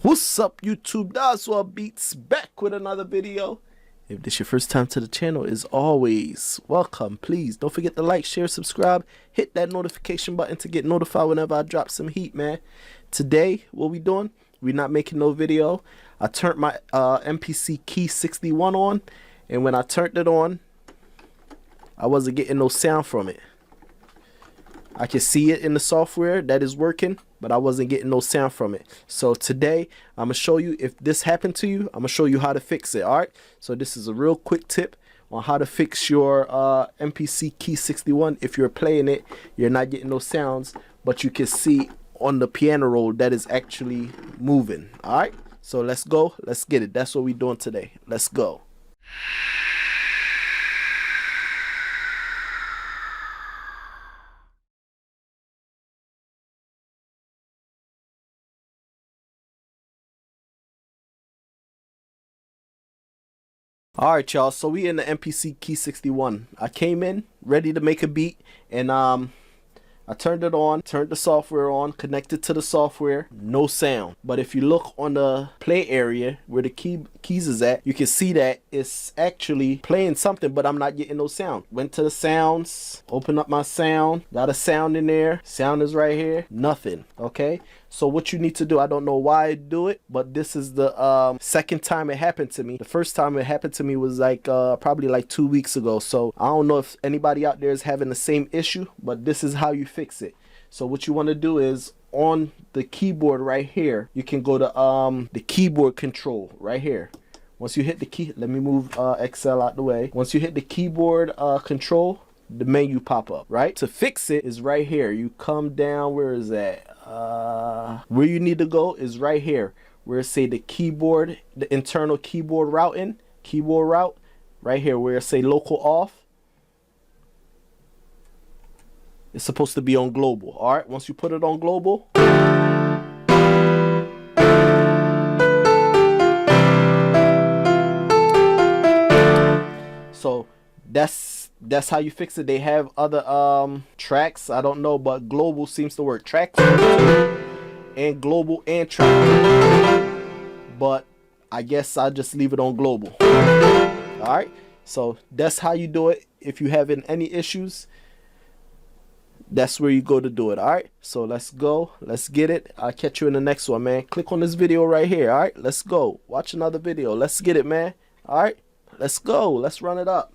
What's up, YouTube? That's what beats, back with another video. If this is your first time to the channel, as always, welcome. Please don't forget to like, share, subscribe, hit that notification button to get notified whenever I drop some heat, man. Today, what we doing? We're not making no video. I turned my MPC Key 61 on, and when I turned it on, I wasn't getting no sound from it. I can see it in the software that is working, but I wasn't getting no sound from it. So today I'm gonna show you, if this happened to you, I'm gonna show you how to fix it. All right, so this is a real quick tip on how to fix your MPC Key 61. If you're playing it, you're not getting no sounds, but you can see on the piano roll that is actually moving. All right, so let's go, let's get it. That's what we're doing today. Let's go. Alright, y'all, so we in the MPC Key 61. I came in ready to make a beat, and I turned it on, turned the software on, connected to the software, no sound. But if you look on the play area where the keys is at, you can see that it's actually playing something, but I'm not getting no sound. Went to the sounds, opened up my sound, got a sound in there, sound is right here, nothing. Okay, so what you need to do, I don't know why I do it, but this is the second time it happened to me. The first time it happened to me was like probably like 2 weeks ago. So I don't know if anybody out there is having the same issue, but this is how you fix it. So what you want to do is, on the keyboard right here, you can go to the keyboard control right here. Once you hit the key, let me move Excel out the way. Once you hit the keyboard control, the menu pop up. Right, to fix it is right here. You come down, where is that? Where you need to go is right here, where it say the keyboard, the internal keyboard routing, keyboard route, right here where it say local off. It's supposed to be on global. All right, once you put it on global, so that's how you fix it. They have other tracks, I don't know, but global seems to work. Tracks and global and track, but I guess I'll just leave it on global. All right, so that's how you do it. If you having any issues, that's where you go to do it. All right, so let's go, let's get it. I'll catch you in the next one, man. Click on this video right here. All right, let's go watch another video. Let's get it, man. All right, let's go, let's run it up.